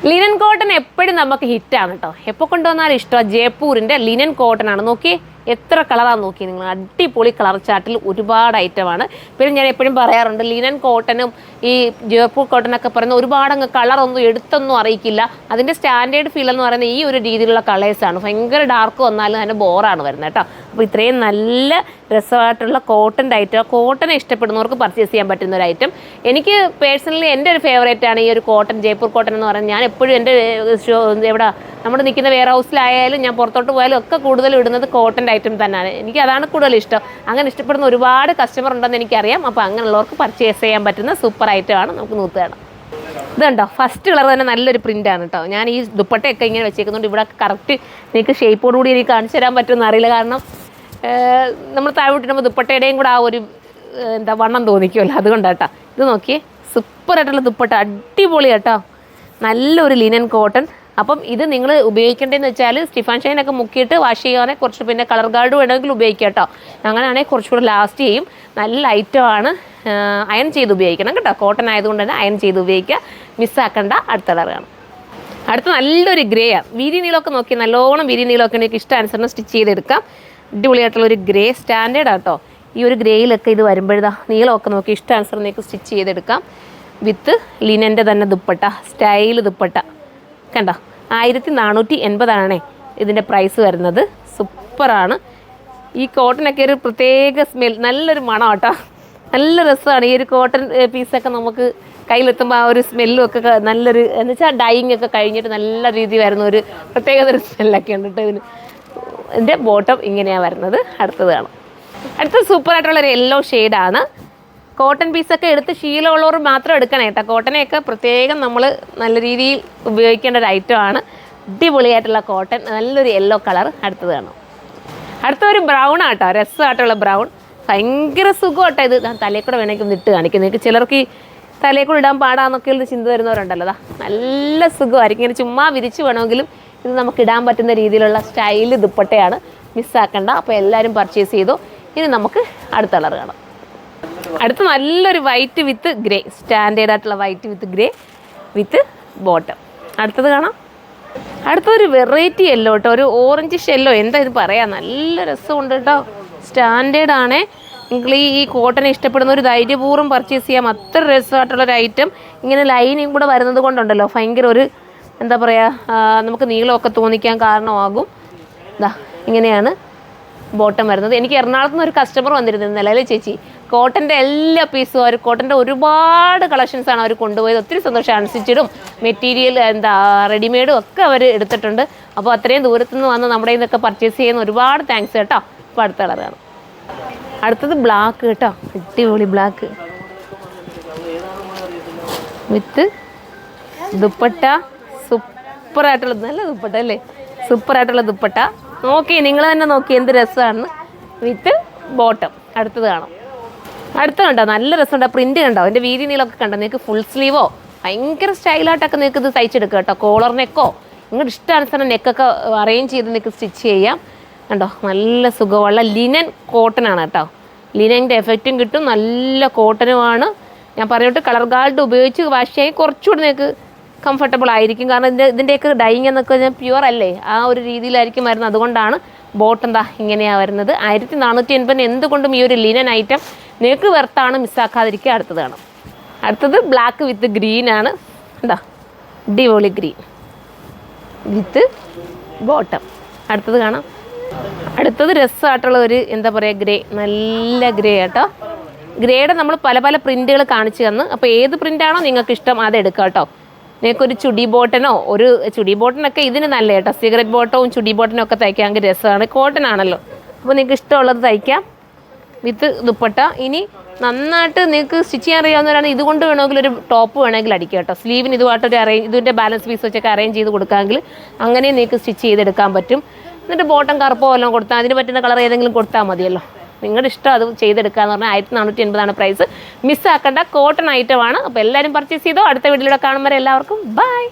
Linen cotton എപ്പോഴും നമുക്ക് ഹിറ്റാണ് കേട്ടോ. എപ്പോൾ കൊണ്ടുവന്നാലും ഇഷ്ടമാണ്. ജയ്പൂരിൻ്റെ ലിനൻ കോട്ടൺ ആണ്. നോക്കിയേ എത്ര കളറാണ് നോക്കി നിങ്ങൾ. അടിപൊളി കളർ ചാർട്ടിൽ ഒരുപാട് ഐറ്റമാണ്. പിന്നെ ഞാൻ എപ്പോഴും പറയാറുണ്ട്, ലിനൻ കോട്ടനും ഈ ജയ്പൂർ കോട്ടനൊക്കെ പറയുന്ന ഒരുപാട് അങ്ങ് കളറൊന്നും എടുത്തൊന്നും അറിയിക്കില്ല. അതിൻ്റെ സ്റ്റാൻഡേർഡ് ഫീൽ എന്ന് പറയുന്നത് ഈ ഒരു രീതിയിലുള്ള കളേഴ്സാണ്. ഭയങ്കര ഡാർക്ക് വന്നാലും അതിൻ്റെ ബോറാണ് വരുന്നത് കേട്ടോ. അപ്പോൾ ഇത്രയും നല്ല രസമായിട്ടുള്ള കോട്ടൻ്റെ ഐറ്റം, കോട്ടനെ ഇഷ്ടപ്പെടുന്നവർക്ക് പർച്ചേസ് ചെയ്യാൻ പറ്റുന്ന ഒരു ഐറ്റം. എനിക്ക് പേഴ്സണലി എൻ്റെ ഒരു ഫേവറേറ്റ് ആണ് ഈ ഒരു കോട്ടൺ, ജയ്പൂർ കോട്ടൺ എന്ന് പറയുന്നത്. ഞാൻ എപ്പോഴും എൻ്റെ എവിടെ നമ്മൾ നിൽക്കുന്ന വെയർ ഹൗസിലായാലും ഞാൻ പുറത്തോട്ട് പോയാലും ഒക്കെ കൂടുതൽ ഇടുന്നത് കോട്ടൻ്റെ ഐറ്റം തന്നെയാണ്. എനിക്ക് അതാണ് കൂടുതൽ ഇഷ്ടം. അങ്ങനെ ഇഷ്ടപ്പെടുന്ന ഒരുപാട് കസ്റ്റമർ ഉണ്ടെന്ന് എനിക്കറിയാം. അപ്പോൾ അങ്ങനെയുള്ളവർക്ക് പർച്ചേസ് ചെയ്യാൻ പറ്റുന്ന സൂപ്പർ ഐറ്റമാണ്. നമുക്ക് നൂത്ത് കാണാം. ഇതുണ്ടോ, ഫസ്റ്റ് കളർ തന്നെ നല്ലൊരു പ്രിൻ്റാണ് കേട്ടോ. ഞാൻ ഈ ദുപ്പട്ടയൊക്കെ ഇങ്ങനെ വെച്ചേക്കുന്നുണ്ട്. ഇവിടെ കറക്റ്റ് നിങ്ങൾക്ക് ഷേപ്പോടുകൂടി എനിക്ക് കാണിച്ചു തരാൻ പറ്റുമെന്ന് അറിയില്ല. കാരണം നമ്മൾ താഴോട്ടിടുമ്പോൾ ദുപ്പട്ടയുടെയും കൂടെ ആ ഒരു വണ്ണം തോന്നിക്കുമല്ലോ, അതുകൊണ്ടാട്ടോ. ഇത് നോക്കിയേ, സൂപ്പറായിട്ടുള്ള ദുപ്പട്ട, അടിപൊളി കേട്ടോ. നല്ലൊരു ലിനൻ കോട്ടൺ. അപ്പം ഇത് നിങ്ങൾ ഉപയോഗിക്കേണ്ടതെന്ന് വെച്ചാൽ സ്റ്റിഫാൻ ഷൈനൊക്കെ മുക്കിയിട്ട് വാഷ് ചെയ്യുകയാണെങ്കിൽ കുറച്ച്, പിന്നെ കളർ ഗാർഡ് വേണമെങ്കിൽ ഉപയോഗിക്കാം കേട്ടോ. അങ്ങനെയാണെങ്കിൽ കുറച്ചുകൂടെ ലാസ്റ്റ് ചെയ്യും. നല്ല ഐറ്റമാണ്. അയൺ ചെയ്ത് ഉപയോഗിക്കണം കേട്ടോ. കോട്ടൺ ആയതുകൊണ്ട് തന്നെ അയൺ ചെയ്ത് ഉപയോഗിക്കുക. മിസ്സാക്കേണ്ട. അടുത്ത കളറാണ്. അടുത്ത നല്ലൊരു ഗ്രേ ആണ്. വീതി നീളമൊക്കെ നോക്കി, നല്ലോണം വീതി നീളമൊക്കെ എനിക്ക് ഇഷ്ടാനുസരണം സ്റ്റിച്ച് ചെയ്തെടുക്കാം. അടിപൊളിയായിട്ടുള്ളൊരു ഗ്രേ സ്റ്റാൻഡേർഡ് ആട്ടോ. ഈ ഒരു ഗ്രേയിലൊക്കെ ഇത് വരുമ്പോഴാ നീളമൊക്കെ നോക്കി ഇഷ്ടാനുസരണം നിങ്ങൾക്ക് സ്റ്റിച്ച് ചെയ്തെടുക്കാം. വിത്ത് ലിനൻ്റെ തന്നെ ദുപ്പട്ട, സ്റ്റൈൽ ദുപ്പട്ട കണ്ടോ. 1480 ഇതിൻ്റെ പ്രൈസ് വരുന്നത്. സൂപ്പറാണ്. ഈ കോട്ടനൊക്കെ ഒരു പ്രത്യേക സ്മെൽ, നല്ലൊരു മണം കേട്ടോ. നല്ല രസമാണ്. ഈ ഒരു കോട്ടൺ പീസൊക്കെ നമുക്ക് കയ്യിലെത്തുമ്പോൾ ആ ഒരു സ്മെല്ലും ഒക്കെ നല്ലൊരു, എന്ന് വെച്ചാൽ ഡൈയിങ് ഒക്കെ കഴിഞ്ഞിട്ട് നല്ല രീതി വരുന്ന ഒരു പ്രത്യേകതര സ്മെല്ലൊക്കെ ഉണ്ട് കേട്ടോ ഇതിന്. ഇതിൻ്റെ ബോട്ടം ഇങ്ങനെയാണ് വരുന്നത്. അടുത്തത് കാണാം. അടുത്തത് സൂപ്പറായിട്ടുള്ളൊരു യെല്ലോ ഷെയ്ഡാണ്. കോട്ടൺ പീസൊക്കെ എടുത്ത് ശീലമുള്ളവർ മാത്രം എടുക്കണം കേട്ടോ. കോട്ടനെയൊക്കെ പ്രത്യേകം നമ്മൾ നല്ല രീതിയിൽ ഉപയോഗിക്കേണ്ട ഒരു ഐറ്റമാണ്. അടിപൊളിയായിട്ടുള്ള കോട്ടൺ, നല്ലൊരു യെല്ലോ കളർ. അടുത്തത് കാണാം. അടുത്തൊരു ബ്രൗൺ ആട്ടോ, രസമായിട്ടുള്ള ബ്രൗൺ. ഭയങ്കര സുഖമാട്ടോ ഇത്. തലയിൽ കൂടെ വേണമെങ്കിൽ ഒന്ന് ഇട്ട് കാണിക്കും നിങ്ങൾക്ക്. ചിലർക്ക് ഈ തലയിൽ കൂടെ ഇടാൻ പാടാന്നൊക്കെ ഒരു ചിന്ത വരുന്നവരുണ്ടല്ലോ. അതാ നല്ല സുഖമായിരിക്കും. ഇങ്ങനെ ചുമ്മാ വിരിച്ച് വേണമെങ്കിലും ഇത് നമുക്ക് ഇടാൻ പറ്റുന്ന രീതിയിലുള്ള സ്റ്റൈല് ദുപ്പട്ടയാണ്. മിസ്സാക്കണ്ട. അപ്പോൾ എല്ലാവരും പർച്ചേസ് ചെയ്തു. ഇനി നമുക്ക് അടുത്ത കളർ കാണാം. അടുത്ത നല്ലൊരു വൈറ്റ് വിത്ത് ഗ്രേ, സ്റ്റാൻഡേർഡ് ആയിട്ടുള്ള വൈറ്റ് വിത്ത് ഗ്രേ വിത്ത് ബോട്ടം. അടുത്തത് കാണാം. അടുത്തൊരു വെറൈറ്റി യെല്ലോ കേട്ടോ, ഒരു ഓറഞ്ച് യെല്ലോ, എന്താ ഇത് പറയാം, നല്ല രസമുണ്ട് കേട്ടോ. സ്റ്റാൻഡേർഡ് ആണേ. നിങ്ങൾ ഈ കോട്ടനെ ഇഷ്ടപ്പെടുന്ന ഒരു ധൈര്യപൂർവ്വം പർച്ചേസ് ചെയ്യാം. അത്ര രസമായിട്ടുള്ളൊരു ഐറ്റം. ഇങ്ങനെ ലൈനിങ് കൂടെ വരുന്നത് കൊണ്ടുണ്ടല്ലോ ഭയങ്കര ഒരു എന്താ പറയുക, നമുക്ക് നീളമൊക്കെ തോന്നിക്കാൻ കാരണമാകും. ഇതാ ഇങ്ങനെയാണ് ബോട്ടം വരുന്നത്. എനിക്ക് എറണാകുളത്ത് നിന്ന് ഒരു കസ്റ്റമർ വന്നിരുന്നത് നിലവിലെ ചേച്ചി. കോട്ടൻ്റെ എല്ലാ പീസും അവർ, കോട്ടൻ്റെ ഒരുപാട് കളക്ഷൻസാണ് അവർ കൊണ്ടുപോയത്. ഒത്തിരി സന്തോഷം. അൺസ്റ്റിച്ചഡും മെറ്റീരിയൽ റെഡിമെയ്ഡും ഒക്കെ അവർ എടുത്തിട്ടുണ്ട്. അപ്പോൾ അത്രയും ദൂരത്തുനിന്ന് വന്ന് നമ്മുടെ ഇതൊക്കെ പർച്ചേസ് ചെയ്യുന്ന ഒരുപാട് താങ്ക്സ് കേട്ടോ. അപ്പോൾ അടുത്ത കളറാണ്. അടുത്തത് ബ്ലാക്ക് കേട്ടോ, അടിപൊളി ബ്ലാക്ക് വിത്ത് ദുപ്പട്ട. സൂപ്പറായിട്ടുള്ള നല്ല ദുപ്പട്ട അല്ലേ, സൂപ്പറായിട്ടുള്ള ദുപ്പട്ട. നോക്കി നിങ്ങൾ തന്നെ നോക്കി എന്ത് രസമാണ്. വിത്ത് ബോട്ടം. അടുത്തത് കാണാം. അടുത്ത കണ്ടോ, നല്ല രസമുണ്ട്. പ്രിൻറ്റ് കണ്ടോ, അതിൻ്റെ വീതി നീളമൊക്കെ കണ്ടോ. നിങ്ങൾക്ക് ഫുൾ സ്ലീവോ ഭയങ്കര സ്റ്റൈലായിട്ടൊക്കെ നിങ്ങൾക്ക് ഇത് തയ്ച്ചെടുക്കുക കേട്ടോ. കോളർ നെക്കോ നിങ്ങളുടെ ഇഷ്ടാനുസരണം നെക്കൊക്കെ അറേഞ്ച് ചെയ്ത് നിങ്ങൾക്ക് സ്റ്റിച്ച് ചെയ്യാം. കണ്ടോ, നല്ല സുഖമുള്ള ലിനൻ കോട്ടനാണ് കേട്ടോ. ലിനൻ്റെ എഫക്റ്റും കിട്ടും, നല്ല കോട്ടനുമാണ്. ഞാൻ പറഞ്ഞിട്ട് കളർ ഗാർഡ് ഉപയോഗിച്ച് വാഷ് ചെയ്യാൻ കുറച്ചുകൂടി നിങ്ങൾക്ക് കംഫർട്ടബിൾ ആയിരിക്കും. കാരണം ഇതിൻ്റെയൊക്കെ ഡൈയിങ് എന്നൊക്കെ പറഞ്ഞാൽ പ്യുവർ അല്ലേ, ആ ഒരു രീതിയിലായിരിക്കും വരുന്നത്. അതുകൊണ്ടാണ് ബോട്ടം എന്താ ഇങ്ങനെയാണ് വരുന്നത്. 1480 എന്തുകൊണ്ടും ഈ ഒരു ലിനൻ ഐറ്റം നിങ്ങൾക്ക് വെർത്താണ്, മിസ്സാക്കാതിരിക്കുക. അടുത്തത് കാണാം. അടുത്തത് ബ്ലാക്ക് വിത്ത് ഗ്രീൻ ആണ്. എന്താ അടിപൊളി ഗ്രീൻ വിത്ത് ബോട്ടം. അടുത്തത് കാണാം. അടുത്തത് രസമായിട്ടുള്ള ഒരു എന്താ പറയുക ഗ്രേ, നല്ല ഗ്രേ കേട്ടോ. ഗ്രേയുടെ നമ്മൾ പല പല പ്രിൻറ്റുകൾ കാണിച്ചു തന്ന്. അപ്പോൾ ഏത് പ്രിൻ്റാണോ നിങ്ങൾക്ക് ഇഷ്ടം അത് എടുക്കാം കേട്ടോ. നിങ്ങൾക്കൊരു ചുടി ബോട്ടനോ, ഒരു ചുടി ബോട്ടനൊക്കെ ഇതിന് നല്ല കേട്ടോ. സിഗരറ്റ് ബോട്ടവും ചുടി ബോട്ടനും ഒക്കെ തയ്ക്കാമെങ്കിൽ രസമാണ്. കോട്ടൺ ആണല്ലോ, അപ്പോൾ നിങ്ങൾക്ക് ഇഷ്ടമുള്ളത് തയ്ക്കാം. വിത്ത് ദുപ്പട്ട. ഇനി നന്നായിട്ട് നിങ്ങൾക്ക് സ്റ്റിച്ച് ചെയ്യാൻ അറിയാവുന്നവരാണ് ഇതുകൊണ്ട് വേണമെങ്കിൽ ഒരു ടോപ്പ് വേണമെങ്കിൽ അടിക്കുക കേട്ടോ. സ്ലീവിന് ഇതുമായിട്ടൊരു ഇതിൻ്റെ ബാലൻസ് പീസ് വെച്ചൊക്കെ അറേഞ്ച് ചെയ്ത് കൊടുക്കാമെങ്കിൽ അങ്ങനെ നിങ്ങൾക്ക് സ്റ്റിച്ച് ചെയ്തെടുക്കാൻ പറ്റും. എന്നിട്ട് ബോട്ടം കറുപ്പോ വല്ലതും കൊടുത്താൽ അതിന് പറ്റുന്ന കളർ ഏതെങ്കിലും കൊടുത്താൽ മതിയല്ലോ. നിങ്ങളുടെ ഇഷ്ടം അത് ചെയ്തെടുക്കുക എന്ന് പറഞ്ഞാൽ 1480 പ്രൈസ്. മിസ്സാക്കേണ്ട കോട്ടൺ ഐറ്റമാണ്. അപ്പോൾ എല്ലാവരും പർച്ചേസ് ചെയ്തോ. അടുത്ത വീഡിയോയിലൂടെ കാണുമ്പോൾ എല്ലാവർക്കും ബൈ.